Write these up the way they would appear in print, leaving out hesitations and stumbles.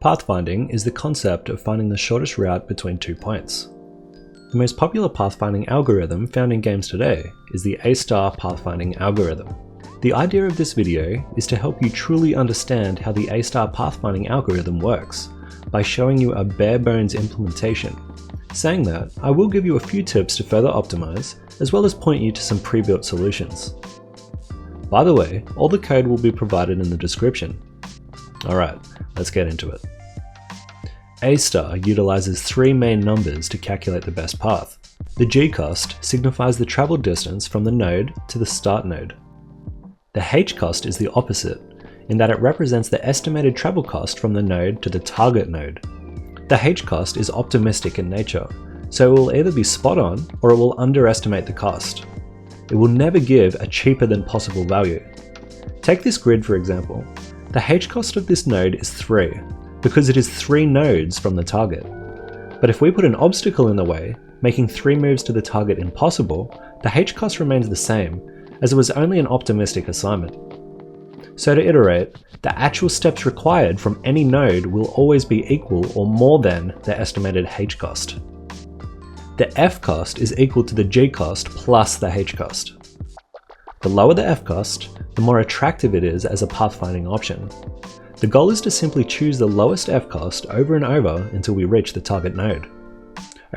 Pathfinding is the concept of finding the shortest route between 2 points. The most popular pathfinding algorithm found in games today is the A-star pathfinding algorithm. The idea of this video is to help you truly understand how the A-star pathfinding algorithm works by showing you a bare bones implementation. Saying that, I will give you a few tips to further optimize, as well as point you to some pre-built solutions. By the way, all the code will be provided in the description. Alright, let's get into it. A-star utilizes 3 main numbers to calculate the best path. The g-cost signifies the travel distance from the node to the start node. The h-cost is the opposite, in that it represents the estimated travel cost from the node to the target node. The h-cost is optimistic in nature, so it will either be spot on or it will underestimate the cost. It will never give a cheaper than possible value. Take this grid for example. The h-cost of this node is 3, because it is 3 nodes from the target. But if we put an obstacle in the way, making 3 moves to the target impossible, the h-cost remains the same, as it was only an optimistic assignment. So to iterate, the actual steps required from any node will always be equal or more than the estimated h-cost. The f-cost is equal to the g-cost plus the h-cost. The lower the f-cost, the more attractive it is as a pathfinding option. The goal is to simply choose the lowest f-cost over and over until we reach the target node.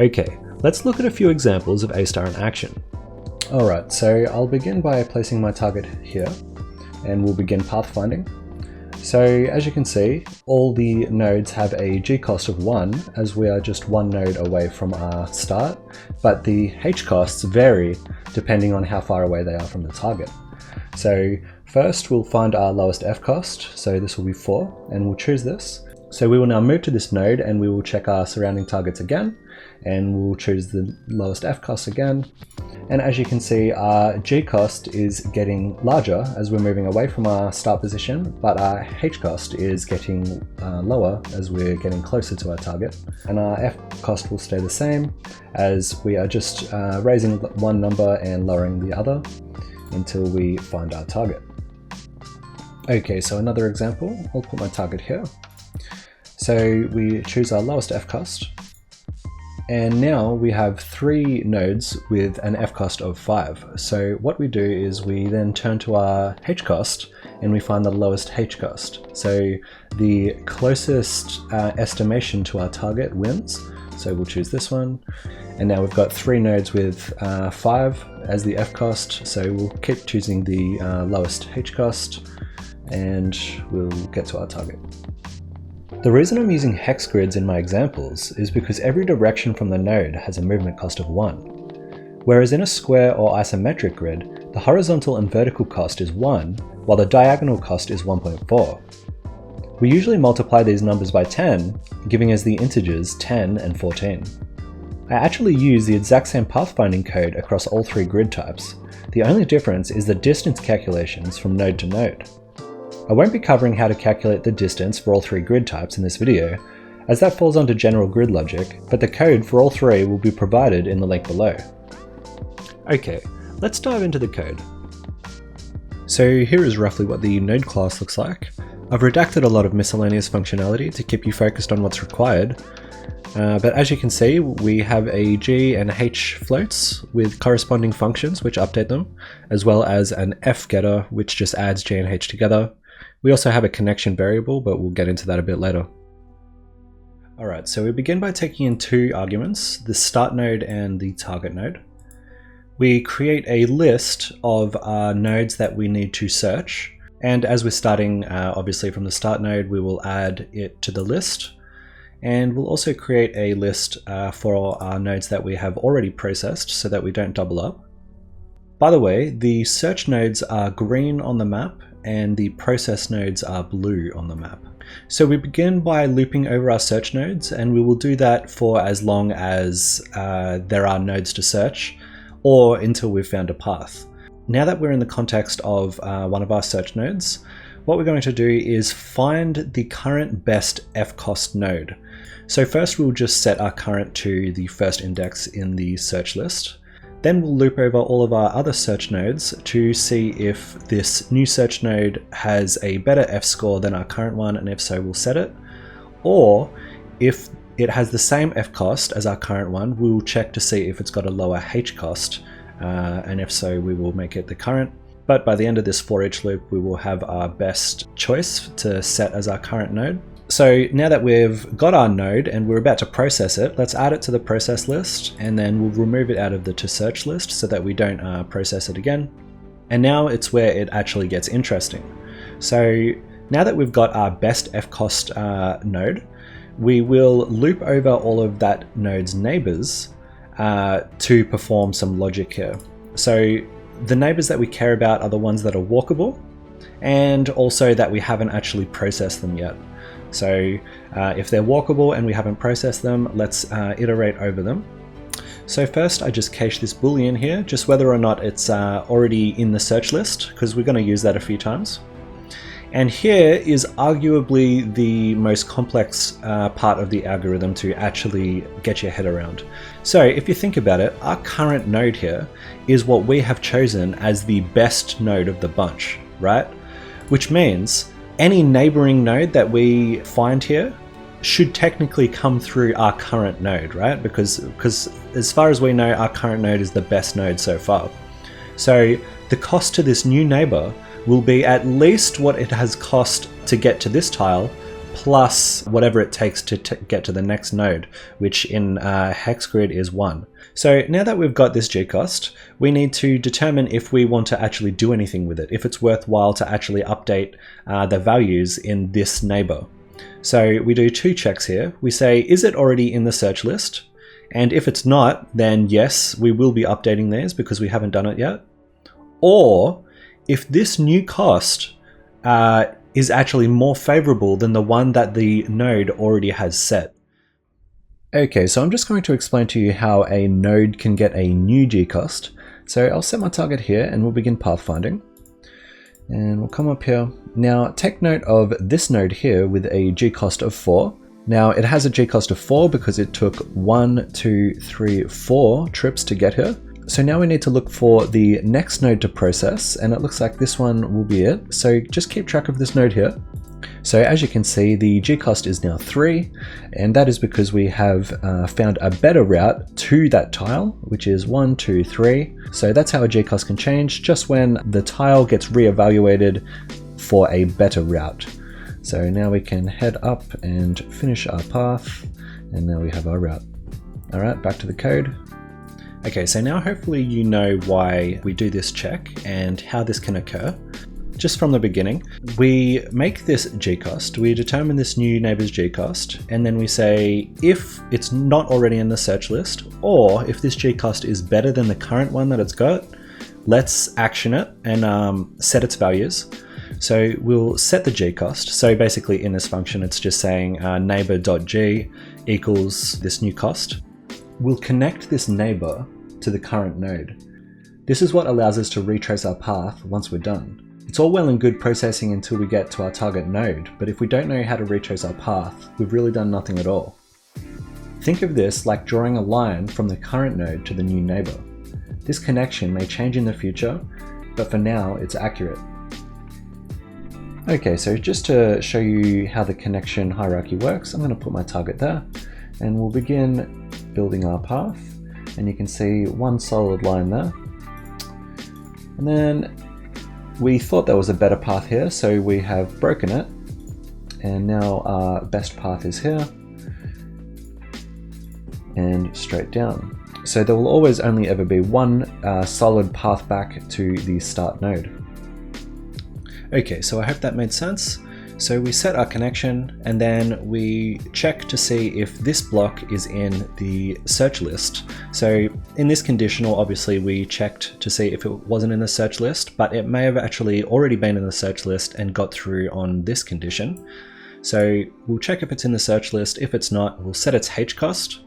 Okay, let's look at a few examples of A-star in action. Alright, so I'll begin by placing my target here, and we'll begin pathfinding. So as you can see, all the nodes have a g-cost of 1, as we are just 1 node away from our start, but the h-costs vary depending on how far away they are from the target. So first we'll find our lowest f-cost, so this will be 4, and we'll choose this. So we will now move to this node and we will check our surrounding targets again, and we'll choose the lowest f-cost again. And as you can see, our g-cost is getting larger as we're moving away from our start position, but our h-cost is getting lower as we're getting closer to our target. And our f-cost will stay the same as we are just raising one number and lowering the other until we find our target. Okay, so another example, I'll put my target here. So we choose our lowest f-cost, and now we have 3 nodes with an f-cost of 5. So what we do is we then turn to our h-cost and we find the lowest h-cost. So the closest estimation to our target wins. So we'll choose this one. And now we've got 3 nodes with 5 as the f-cost. So we'll keep choosing the lowest h-cost and we'll get to our target. The reason I'm using hex grids in my examples is because every direction from the node has a movement cost of 1. Whereas in a square or isometric grid, the horizontal and vertical cost is 1, while the diagonal cost is 1.4. We usually multiply these numbers by 10, giving us the integers 10 and 14. I actually use the exact same pathfinding code across all 3 grid types. The only difference is the distance calculations from node to node. I won't be covering how to calculate the distance for all 3 grid types in this video, as that falls under general grid logic, but the code for all 3 will be provided in the link below. Okay, let's dive into the code. So here is roughly what the node class looks like. I've redacted a lot of miscellaneous functionality to keep you focused on what's required, but as you can see, we have a G and H floats with corresponding functions which update them, as well as an F getter which just adds G and H together. We also have a connection variable, but we'll get into that a bit later. Alright, so we begin by taking in 2 arguments, the start node and the target node. We create a list of our nodes that we need to search, and as we're starting obviously from the start node, we will add it to the list, and we'll also create a list for our nodes that we have already processed so that we don't double up. By the way, the search nodes are green on the map and the process nodes are blue on the map. So we begin by looping over our search nodes, and we will do that for as long as there are nodes to search, or until we've found a path. Now that we're in the context of one of our search nodes, what we're going to do is find the current best fcost node. So first we'll just set our current to the first index in the search list. Then we'll loop over all of our other search nodes to see if this new search node has a better f-score than our current one, and if so, we'll set it. Or if it has the same fcost as our current one, we'll check to see if it's got a lower hcost, and if so, we will make it the current. But by the end of this for each loop, we will have our best choice to set as our current node. So now that we've got our node and we're about to process it, let's add it to the process list, and then we'll remove it out of the to search list so that we don't process it again. And now it's where it actually gets interesting. So now that we've got our best fcost node, we will loop over all of that node's neighbors to perform some logic here. So the neighbors that we care about are the ones that are walkable, and also that we haven't actually processed them yet. So if they're walkable and we haven't processed them, let's iterate over them. So first I just cache this boolean here, just whether or not it's already in the search list, because we're going to use that a few times. And here is arguably the most complex part of the algorithm to actually get your head around. So if you think about it, our current node here is what we have chosen as the best node of the bunch, right? Which means any neighboring node that we find here should technically come through our current node, right? Because as far as we know, our current node is the best node so far. So the cost to this new neighbor will be at least what it has cost to get to this tile, plus whatever it takes to get to the next node, which in HexGrid is 1. So now that we've got this gcost, we need to determine if we want to actually do anything with it, if it's worthwhile to actually update the values in this neighbor. So we do two checks here. We say, is it already in the search list? And if it's not, then yes, we will be updating these because we haven't done it yet. Or if this new cost is actually more favorable than the one that the node already has set. Okay, so I'm just going to explain to you how a node can get a new gcost. So I'll set my target here and we'll begin pathfinding. And we'll come up here. Now take note of this node here with a gcost of 4. Now it has a gcost of 4 because it took 1, 2, 3, 4 trips to get here. So now we need to look for the next node to process, and it looks like this one will be it. So just keep track of this node here. So as you can see, the gcost is now 3, and that is because we have found a better route to that tile, which is 1, 2, 3. So that's how a gcost can change, just when the tile gets reevaluated for a better route. So now we can head up and finish our path, and now we have our route. All right, back to the code. Okay, so now hopefully you know why we do this check and how this can occur. Just from the beginning, we make this gcost, we determine this new neighbor's gcost, and then we say if it's not already in the search list, or if this gcost is better than the current one that it's got, let's action it and set its values. So we'll set the gcost. So basically in this function, it's just saying neighbor.g equals this new cost. We'll connect this neighbor to the current node. This is what allows us to retrace our path once we're done. It's all well and good processing until we get to our target node, but if we don't know how to retrace our path, we've really done nothing at all. Think of this like drawing a line from the current node to the new neighbor. This connection may change in the future, but for now it's accurate. Okay, so just to show you how the connection hierarchy works, I'm going to put my target there, and we'll begin building our path, and you can see one solid line there. And then we thought there was a better path here, so we have broken it, and now our best path is here and straight down. So there will always only ever be one solid path back to the start node. Okay, so I hope that made sense. So we set our connection, and then we check to see if this block is in the search list. So in this conditional, obviously we checked to see if it wasn't in the search list, but it may have actually already been in the search list and got through on this condition. So we'll check if it's in the search list. If it's not, we'll set its hcost,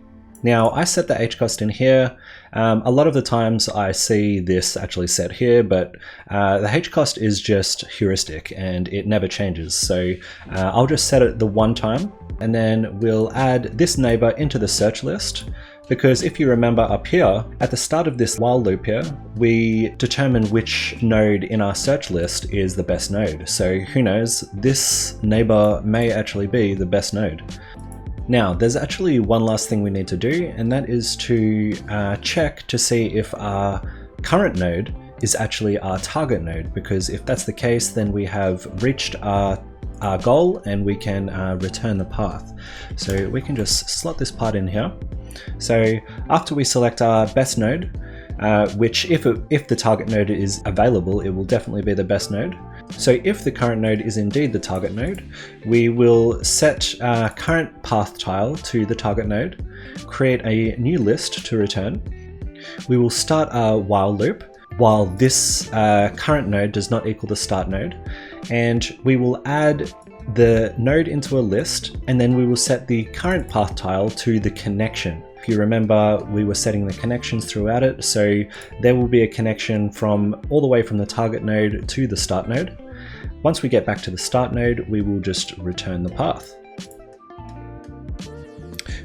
Now I set the hcost in here. A lot of the times I see this actually set here, but the hcost is just heuristic and it never changes. So I'll just set it the one time, and then we'll add this neighbor into the search list. Because if you remember up here, at the start of this while loop here, we determine which node in our search list is the best node. So who knows, this neighbor may actually be the best node. Now, there's actually one last thing we need to do, and that is to check to see if our current node is actually our target node, because if that's the case, then we have reached our goal and we can return the path. So we can just slot this part in here. So after we select our best node, which if the target node is available, it will definitely be the best node. So if the current node is indeed the target node, we will set our current path tile to the target node, create a new list to return. We will start our while loop while this current node does not equal the start node, and we will add the node into a list, and then we will set the current path tile to the connection. If you remember, we were setting the connections throughout it, so there will be a connection from all the way from the target node to the start node. Once we get back to the start node, we will just return the path.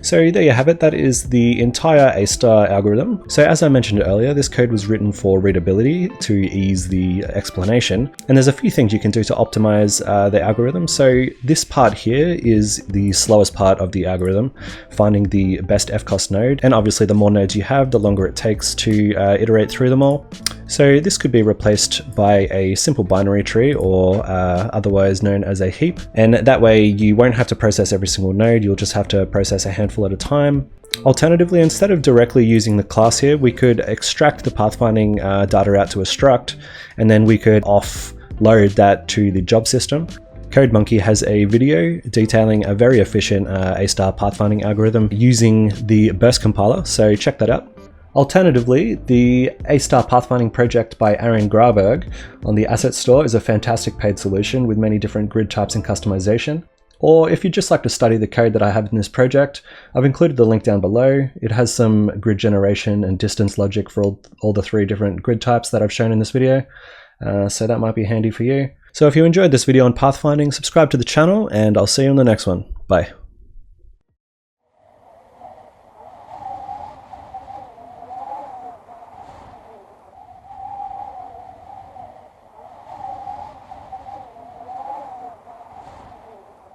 So there you have it, that is the entire A* algorithm. So as I mentioned earlier, this code was written for readability to ease the explanation. And there's a few things you can do to optimize the algorithm. So this part here is the slowest part of the algorithm, finding the best fcost node. And obviously the more nodes you have, the longer it takes to iterate through them all. So this could be replaced by a simple binary tree, or otherwise known as a heap. And that way you won't have to process every single node, you'll just have to process a handful at a time. Alternatively, instead of directly using the class here, we could extract the pathfinding data out to a struct, and then we could offload that to the job system. CodeMonkey has a video detailing a very efficient A* pathfinding algorithm using the burst compiler, so check that out. Alternatively, the A* Pathfinding project by Aaron Graberg on the Asset Store is a fantastic paid solution with many different grid types and customization. Or if you'd just like to study the code that I have in this project, I've included the link down below. It has some grid generation and distance logic for all the 3 different grid types that I've shown in this video, so that might be handy for you. So if you enjoyed this video on pathfinding, subscribe to the channel, and I'll see you in the next one. Bye.